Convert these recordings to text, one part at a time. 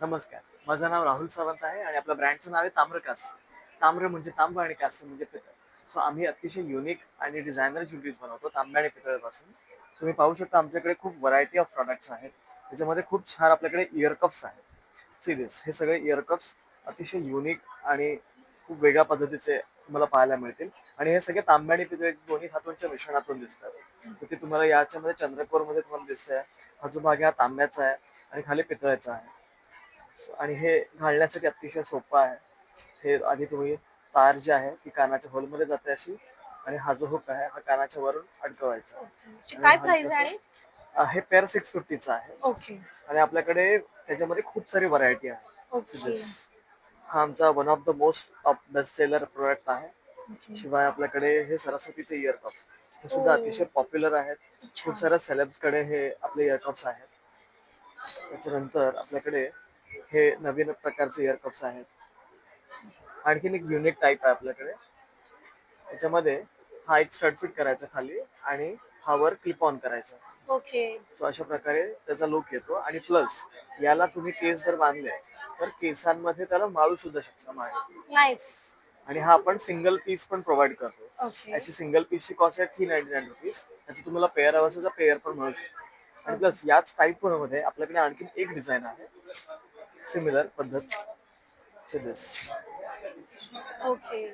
नमस्कार. माझं नाव राहुल सावंत आहे आणि आपल्या ब्रँडचं नाव आहे ताम्रकास्य. ताम्र म्हणजे तांबा आणि कास्य म्हणजे पितळ. सो आम्ही अतिशय युनिक आणि डिझायनर ज्वेलरीज बनवतो तांब्या आणि पितळापासून. तुम्ही पाहू शकता आमच्याकडे खूप व्हरायटी ऑफ प्रॉडक्ट्स आहेत. त्याच्यामध्ये खूप छान आपल्याकडे इयर कप्स आहेत. सी हे सगळे इयर कप्स अतिशय युनिक आणि खूप वेगळ्या पद्धतीचे तुम्हाला पाहायला मिळतील आणि हे सगळे तांब्या आणि पितळ दोन्ही धातूंच्या मिश्रणातून दिसतात. तर ते तुम्हाला याच्यामध्ये चंद्रकोरमध्ये तुम्हाला दिसतंय. हा जो भाग आहे हा तांब्याचा आहे आणि खाली पितळेचा आहे. आणि हे घालण्यासाठी अतिशय सोपं आहे. हे आधी तुम्ही तार जी आहे ती कानाच्या होलमध्ये जाते अशी आणि हा जो हुक आहे हा कानाच्या वरून अडकवायचा ओके. आणि काय प्राइस हलकस आहे? हे पेअर 650चं आहे ओके. आणि आपल्याकडे त्याच्यामध्ये खूप सारी व्हरायटी आहे. So okay. this हा आमचा one of the most best seller product आहे. ओके. शिवाय आपल्याकडे हे सरस्वतीचे इयर कप्स हे सुद्धा ओह! अतिशय पॉप्युलर आहेत. खूप अच्छा. साऱ्या सेलेब्सकडे हे आपले इयर कप्स आहेत. त्याच्यानंतर आपल्याकडे हे नवीन प्रकारचे इयर कप्स आहेत. आणखीन एक युनिक टाईप आहे आपल्याकडे. याच्यामध्ये हा एक स्टड फिट करायचा खाली आणि हा वर क्लिप ऑन करायचा. ओके. सो अशा प्रकारे त्याचा लुक येतो आणि प्लस याला तुम्ही केस जर बांधले तर केसांमध्ये त्याला माळू सुद्धा शकता मागे. नाईस. आणि हा आपण सिंगल पीस पण प्रोव्हाइड करतो. ओके. याची सिंगल पीसची कॉस्ट आहे ₹399. त्याची तुम्हाला पेअर हवा असेल तर पेअर पण मिळू शकतो. आणि ओके. प्लस याच टाईप मध्ये आपल्याकडे आणखीन एक डिझाइन आहे. सिमिलर पद्धत. ओके.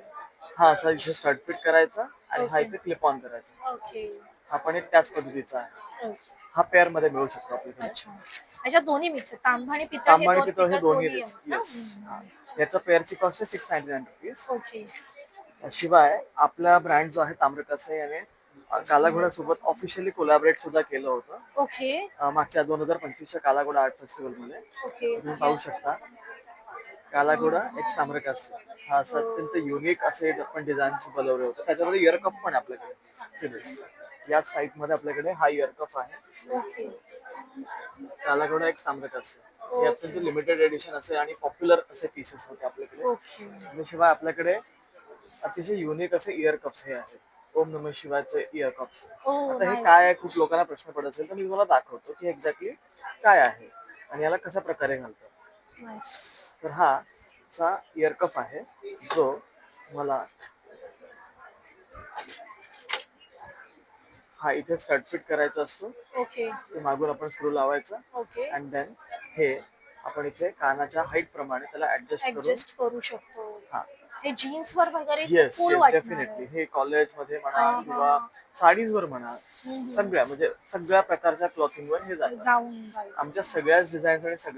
हा असा इथे स्टड फिट करायचा आणि हा ओके. इथे क्लिप ऑन करायचा. ओके. हा पण एक त्याच पद्धतीचा आहे. ओके. हा पेअर मध्ये मिळू शकतो आपल्याकडे. अच्छा. ह्याच्यात दोन्ही मिक्स आहे. तांबा आणि पितळ हे तांबा आणि दोन पितळ हे पिकल्स दोन्ही दोन्ही आहेत ना? येस. याचा पेअरची कॉस्ट आहे ₹699. ओके. शिवाय आपला ब्रँड जो आहे ताम्रकास्य याने काला घोड्यासोबत ऑफिशियली कोलॅबरेट सुद्धा केलं होतं. ओके. मागच्या 2025च्या काला घोडा आर्ट फेस्टिवलमध्ये. ओके. तुम्ही पाहू शकता. काला घोडा एक्स ताम्रकास्य हा असं अत्यंत युनिक असे आपण डिझाईन्स बनवले होते. त्याच्यामध्ये इयर कप पण आहे आपल्याकडे. सिरियस याच टाईप मध्ये आपल्याकडे हा इयर कप आहे. ओके. काला घोडा एक्स ताम्रकास्य हे ओके. अत्यंत लिमिटेड एडिशन असे आणि पॉप्युलर असे पीसेस होते आपल्याकडे. ओके. आणि शिवाय आपल्याकडे अतिशय युनिक असे इयर कप्स हे आहेत. ओम नमः शिवायचे इयर कप्स. ओह! आता हे नाईस. काय आहे खूप लोकांना प्रश्न पडत असेल तर मी तुम्हाला दाखवतो की एक्झॅक्टली काय आहे आणि याला कशा प्रकारे घालतात. नाईस. तर हा असा इयर कप आहे जो मला हा इथे स्टड फिट करायचा असतो. ओके. ते मागून आपण स्क्रू लावायचा ओके. अँड देन हे आपण इथे कानाच्या हाईट प्रमाणे त्याला ऍडजस्ट करून ऍडजस्ट करू शकतो. हा हे जीन्सवर वगैरे खूप येस कूल येस वाटणार डेफिनेटली आहे. हे कॉलेजमध्ये म्हणा हां, किंवा हां. साडीजवर म्हणा हं, हं. सगळ्या म्हणजे सगळ्या प्रकारच्या क्लॉथिंगवर हे जातात. जाऊन जाईल. आमच्या सगळ्याच डिझाईन्स आणि सगळ्या